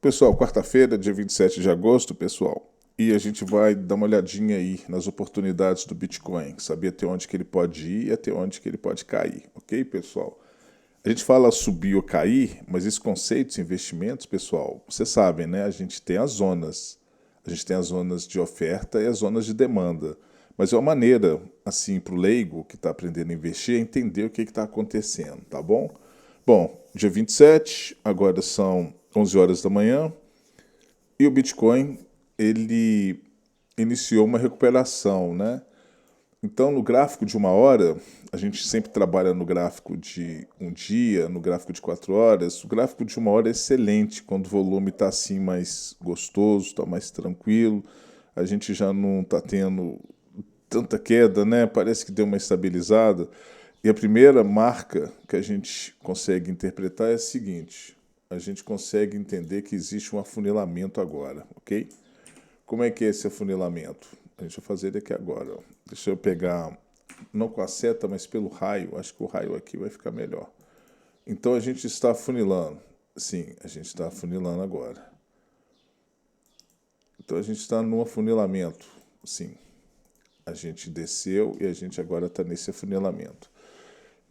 Pessoal, quarta-feira, dia 27 de agosto, pessoal, e a gente vai dar uma olhadinha aí nas oportunidades do Bitcoin, saber até onde que ele pode ir e até onde que ele pode cair, ok, pessoal? A gente fala subir ou cair, mas esses conceitos, investimentos, pessoal, vocês sabem, né? A gente tem as zonas. A gente tem as zonas de oferta e as zonas de demanda. Mas é uma maneira, assim, para o leigo que está aprendendo a investir, entender o que está acontecendo, tá bom? Bom, dia 27, agora são 11 horas da manhã, e o Bitcoin, ele iniciou uma recuperação, né? Então, no gráfico de uma hora, a gente sempre trabalha no gráfico de um dia, no gráfico de 4 horas. O gráfico de uma hora é excelente quando o volume está assim mais gostoso, está mais tranquilo. A gente já não está tendo tanta queda, né? Parece que deu uma estabilizada. E a primeira marca que a gente consegue interpretar é a seguinte: a gente consegue entender que existe um afunilamento agora, ok? Como é que é esse afunilamento? A gente vai fazer ele aqui agora. Ó. Deixa eu pegar, não com a seta, mas pelo raio. Acho que o raio aqui vai ficar melhor. Então a gente está afunilando. Sim, a gente está afunilando agora. Então a gente está no afunilamento. Sim, a gente desceu e a gente agora está nesse afunilamento.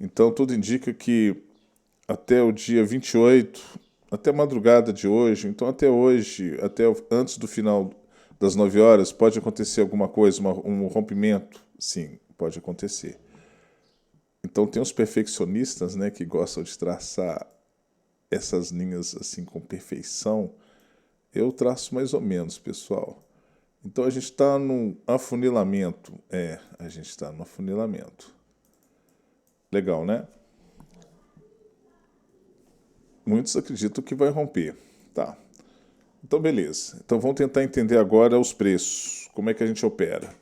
Então tudo indica que até o dia 28, até a madrugada de hoje, então até hoje, antes do final das 9 horas, pode acontecer alguma coisa, um rompimento? Sim, pode acontecer. Então tem os perfeccionistas, né, que gostam de traçar essas linhas assim com perfeição. Eu traço mais ou menos, pessoal. Então a gente está no afunilamento. A gente está no afunilamento. Legal, né? Muitos acreditam que vai romper. Tá. Então, beleza. Então, vamos tentar entender agora os preços. Como é que a gente opera?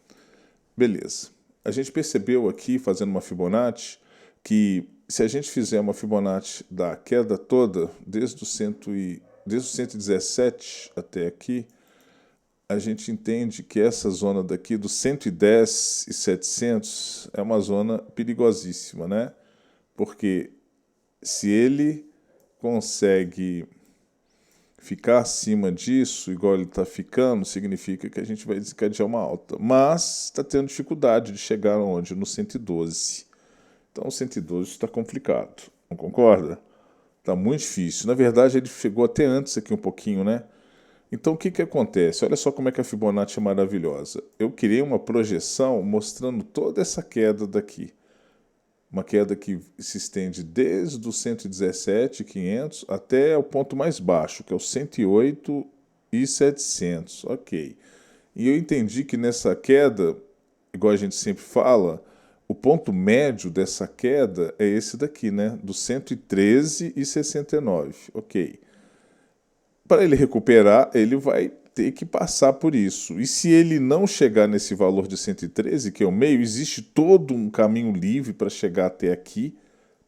Beleza. A gente percebeu aqui, fazendo uma Fibonacci, que se a gente fizer uma Fibonacci da queda toda, desde o 117 até aqui, a gente entende que essa zona daqui, do 110 e 700, é uma zona perigosíssima, né? Porque se ele consegue ficar acima disso, igual ele está ficando, significa que a gente vai desencadear uma alta. Mas está tendo dificuldade de chegar onde? No 112. Então, o 112 está complicado, não concorda? Está muito difícil. Na verdade, ele chegou até antes aqui um pouquinho, né? Então, o que, que acontece? Olha só como é que a Fibonacci é maravilhosa. Eu criei uma projeção mostrando toda essa queda daqui. Uma queda que se estende desde o 117.500 até o ponto mais baixo, que é o 108.700. Ok. E eu entendi que nessa queda, igual a gente sempre fala, o ponto médio dessa queda é esse daqui, né? Do 113,69. Ok. Para ele recuperar, ele vai ter que passar por isso. E se ele não chegar nesse valor de 113, que é o meio, existe todo um caminho livre para chegar até aqui,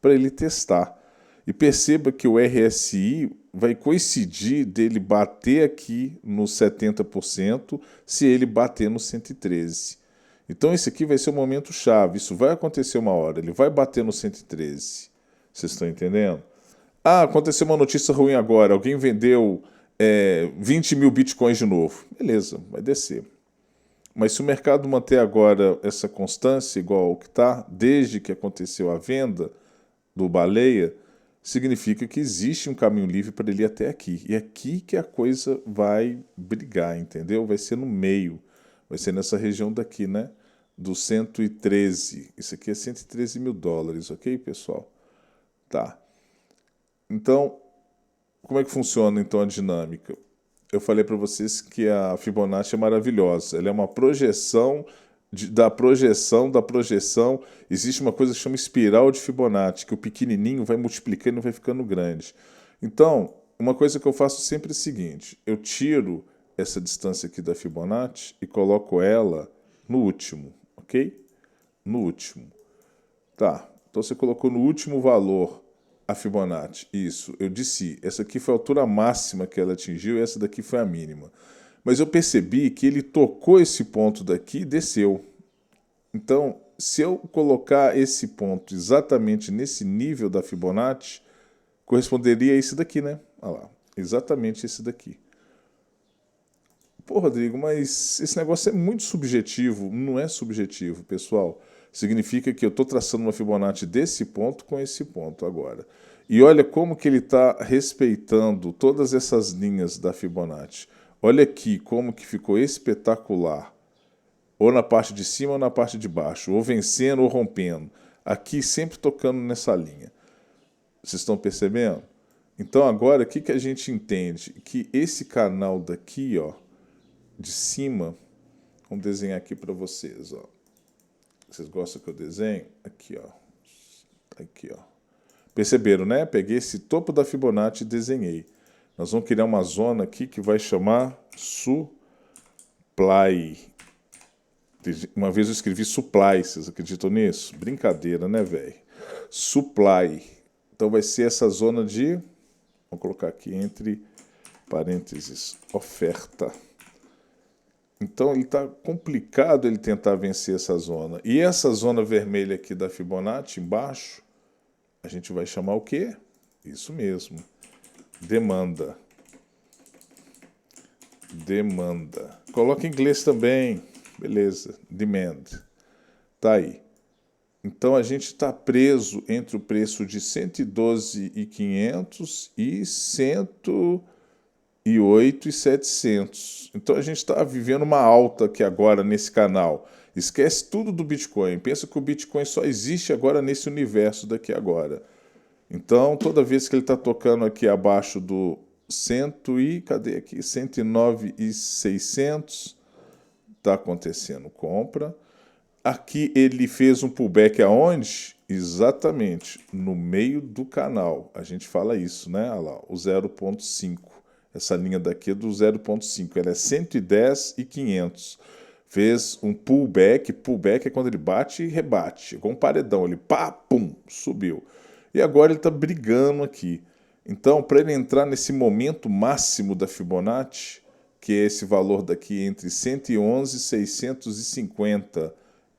para ele testar. E perceba que o RSI vai coincidir dele bater aqui no 70% se ele bater no 113. Então esse aqui vai ser o momento chave. Isso vai acontecer uma hora. Ele vai bater no 113. Vocês estão entendendo? Ah, aconteceu uma notícia ruim agora. Alguém vendeu 20 mil bitcoins de novo. Beleza, vai descer. Mas se o mercado manter agora essa constância igual ao que está, desde que aconteceu a venda do baleia, significa que existe um caminho livre para ele ir até aqui. E é aqui que a coisa vai brigar, entendeu? Vai ser no meio. Vai ser nessa região daqui, né? Do 113. Isso aqui é 113 mil dólares, ok, pessoal? Tá. Então, como é que funciona então a dinâmica? Eu falei para vocês que a Fibonacci é maravilhosa. Ela é uma projeção da projeção da projeção. Existe uma coisa que chama espiral de Fibonacci, que o pequenininho vai multiplicando e vai ficando grande. Então, uma coisa que eu faço sempre é o seguinte: eu tiro essa distância aqui da Fibonacci e coloco ela no último, ok? No último. Tá, então você colocou no último valor a Fibonacci. Isso, eu disse, essa aqui foi a altura máxima que ela atingiu e essa daqui foi a mínima. Mas eu percebi que ele tocou esse ponto daqui e desceu. Então, se eu colocar esse ponto exatamente nesse nível da Fibonacci, corresponderia a esse daqui, né? Olha lá. Exatamente esse daqui. Pô, Rodrigo, mas esse negócio é muito subjetivo. Não é subjetivo, pessoal. Significa que eu estou traçando uma Fibonacci desse ponto com esse ponto agora. E olha como que ele está respeitando todas essas linhas da Fibonacci. Olha aqui como que ficou espetacular. Ou na parte de cima ou na parte de baixo. Ou vencendo ou rompendo. Aqui sempre tocando nessa linha. Vocês estão percebendo? Então agora o que, que a gente entende? Que esse canal daqui, ó, de cima, vamos desenhar aqui para vocês, ó. Vocês gostam que eu desenhe? Aqui, ó. Aqui, ó. Perceberam, né? Peguei esse topo da Fibonacci e desenhei. Nós vamos criar uma zona aqui que vai chamar supply. Uma vez eu escrevi supply, vocês acreditam nisso? Brincadeira, né, velho? Supply. Então vai ser essa zona de, vou colocar aqui entre parênteses, oferta. Então ele está complicado ele tentar vencer essa zona. E essa zona vermelha aqui da Fibonacci, embaixo, a gente vai chamar o quê? Isso mesmo. Demanda. Demanda. Coloca em inglês também. Beleza. Demand. Tá aí. Então a gente está preso entre o preço de 112.500 e 108.700. Então a gente está vivendo uma alta aqui agora nesse canal. Esquece tudo do Bitcoin. Pensa que o Bitcoin só existe agora nesse universo daqui agora. Então toda vez que ele está tocando aqui abaixo do 109.600, está acontecendo compra. Aqui ele fez um pullback aonde? Exatamente, no meio do canal. A gente fala isso, né? Olha lá, o 0,5. Essa linha daqui é do 0,5. Ela é 110.500. Fez um pullback. Pullback é quando ele bate e rebate. Com um paredão. Ele pá, pum, subiu. E agora ele está brigando aqui. Então, para ele entrar nesse momento máximo da Fibonacci, que é esse valor daqui entre 111.650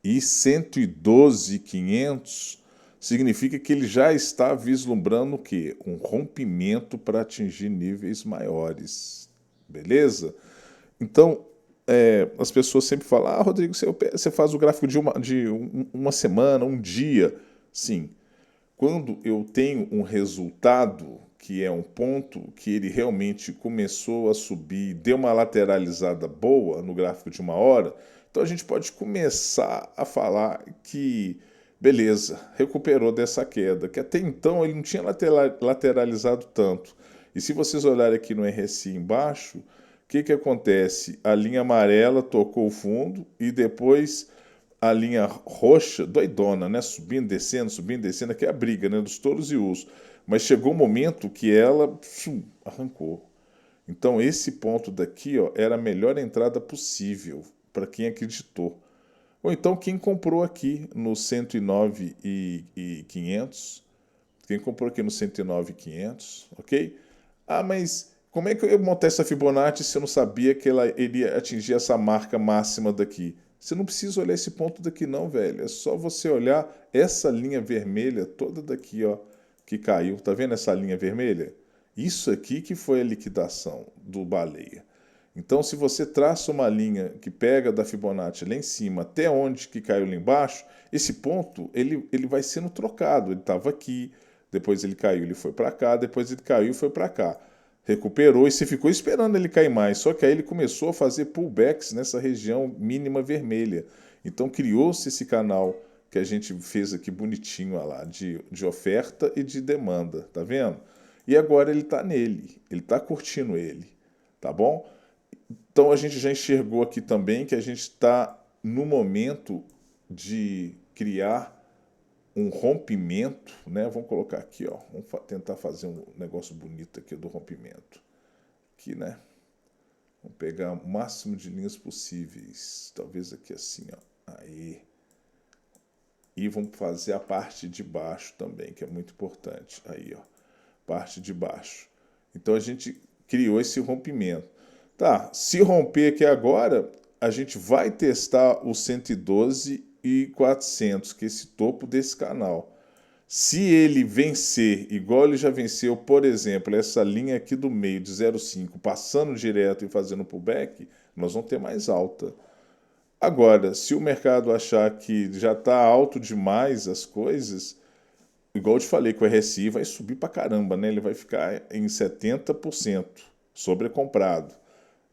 e 112.500, significa que ele já está vislumbrando o quê? Um rompimento para atingir níveis maiores. Beleza? Então, as pessoas sempre falam, ah, Rodrigo, você faz o gráfico de uma semana, um dia. Sim. Quando eu tenho um resultado, que é um ponto que ele realmente começou a subir, deu uma lateralizada boa no gráfico de uma hora, então a gente pode começar a falar que, beleza, recuperou dessa queda, que até então ele não tinha lateralizado tanto. E se vocês olharem aqui no RSI embaixo, o que acontece? A linha amarela tocou o fundo e depois a linha roxa, doidona, né? Subindo, descendo, aqui é a briga, né? Dos touros e ursos. Mas chegou um momento que ela arrancou. Então esse ponto daqui, ó, era a melhor entrada possível para quem acreditou. Ou então quem comprou aqui no 109.500, quem comprou aqui no 109.500, ok? Ah, mas como é que eu ia montar essa Fibonacci se eu não sabia que ela iria atingir essa marca máxima daqui? Você não precisa olhar esse ponto daqui não, velho. É só você olhar essa linha vermelha toda daqui, ó, que caiu. Tá vendo essa linha vermelha? Isso aqui que foi a liquidação do baleia. Então, se você traça uma linha que pega da Fibonacci lá em cima até onde que caiu lá embaixo, esse ponto ele vai sendo trocado. Ele estava aqui, depois ele caiu, ele foi para cá, depois ele caiu e foi para cá. Recuperou e você ficou esperando ele cair mais, só que aí ele começou a fazer pullbacks nessa região mínima vermelha. Então criou-se esse canal que a gente fez aqui bonitinho ó lá, de oferta e de demanda, tá vendo? E agora ele está nele, ele está curtindo ele, tá bom? Então a gente já enxergou aqui também que a gente está no momento de criar um rompimento, né? Vamos colocar aqui, ó. Vamos tentar fazer um negócio bonito aqui do rompimento. Aqui, né? Vamos pegar o máximo de linhas possíveis. Talvez aqui assim, ó. Aí. E vamos fazer a parte de baixo também, que é muito importante. Aí, ó. Parte de baixo. Então a gente criou esse rompimento. Tá, se romper aqui agora, a gente vai testar o 112.400, que é esse topo desse canal. Se ele vencer, igual ele já venceu, por exemplo, essa linha aqui do meio de 0,5, passando direto e fazendo pullback, nós vamos ter mais alta. Agora, se o mercado achar que já está alto demais as coisas, igual eu te falei que o RSI vai subir pra caramba, né? Ele vai ficar em 70% sobrecomprado.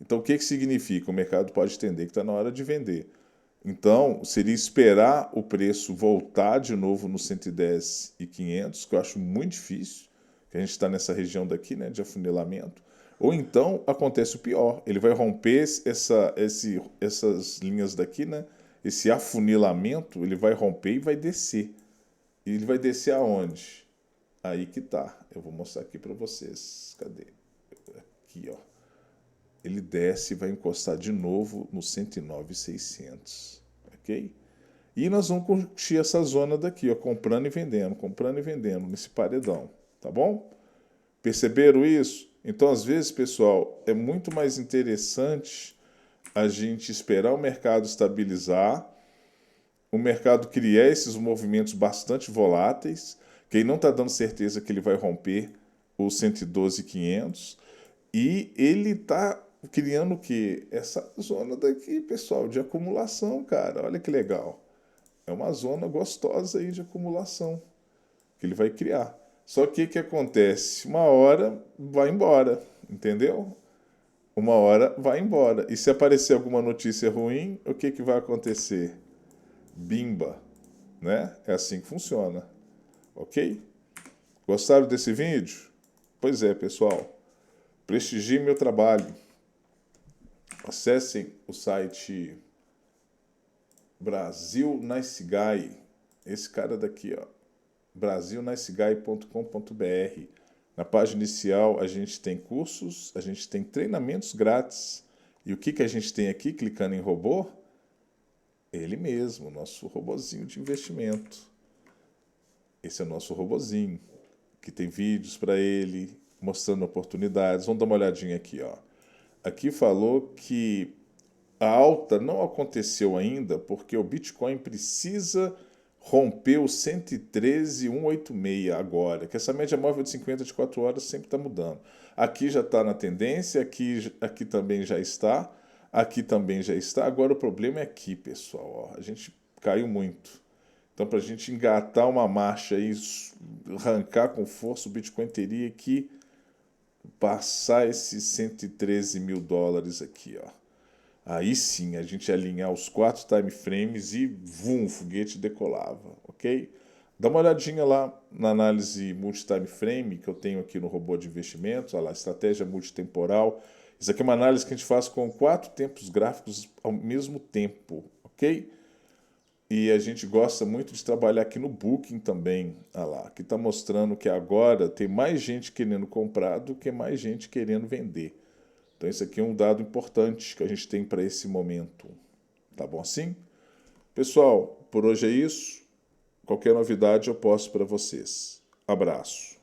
Então, o que significa? O mercado pode entender que está na hora de vender. Então, seria esperar o preço voltar de novo no 110 e 500, que eu acho muito difícil, que a gente está nessa região daqui, né, de afunilamento. Ou então acontece o pior, ele vai romper essas linhas daqui, né, esse afunilamento, ele vai romper e vai descer. E ele vai descer aonde? Aí que tá. Eu vou mostrar aqui para vocês. Cadê? Aqui, ó. Ele desce e vai encostar de novo no 109,600, ok? E nós vamos curtir essa zona daqui, ó, comprando e vendendo nesse paredão, tá bom? Perceberam isso? Então, às vezes, pessoal, é muito mais interessante a gente esperar o mercado estabilizar, o mercado criar esses movimentos bastante voláteis, que aí não está dando certeza que ele vai romper o 112,500, e ele está criando o quê? Essa zona daqui, pessoal, de acumulação, cara. Olha que legal. É uma zona gostosa aí de acumulação que ele vai criar. Só que o que acontece? Uma hora vai embora, entendeu? Uma hora vai embora. E se aparecer alguma notícia ruim, o que vai acontecer? Bimba, né? É assim que funciona, ok? Gostaram desse vídeo? Pois é, pessoal. Prestigiem meu trabalho. Acessem o site Brasil Nice Guy. Esse cara daqui, ó. brasilniceguy.com.br. Na página inicial a gente tem cursos, a gente tem treinamentos grátis. E o que a gente tem aqui, clicando em robô? Ele mesmo, nosso robozinho de investimento. Esse é o nosso robozinho, que tem vídeos para ele, mostrando oportunidades. Vamos dar uma olhadinha aqui, ó. Aqui falou que a alta não aconteceu ainda porque o Bitcoin precisa romper o 113,186 agora, que essa média móvel de 50 de 4 horas sempre está mudando. Aqui já está na tendência, aqui também já está, aqui também já está. Agora o problema é aqui, pessoal. Ó, a gente caiu muito. Então, para a gente engatar uma marcha aí, arrancar com força, o Bitcoin teria que passar esses 113 mil dólares aqui, ó. Aí sim, a gente alinhar os 4 time frames e vum, o foguete decolava, ok? Dá uma olhadinha lá na análise multi-time frame que eu tenho aqui no robô de investimentos, olha lá, estratégia multitemporal. Isso aqui é uma análise que a gente faz com 4 tempos gráficos ao mesmo tempo, ok? E a gente gosta muito de trabalhar aqui no Booking também, olha lá, que está mostrando que agora tem mais gente querendo comprar do que mais gente querendo vender. Então, isso aqui é um dado importante que a gente tem para esse momento. Tá bom assim? Pessoal, por hoje é isso. Qualquer novidade eu posto para vocês. Abraço.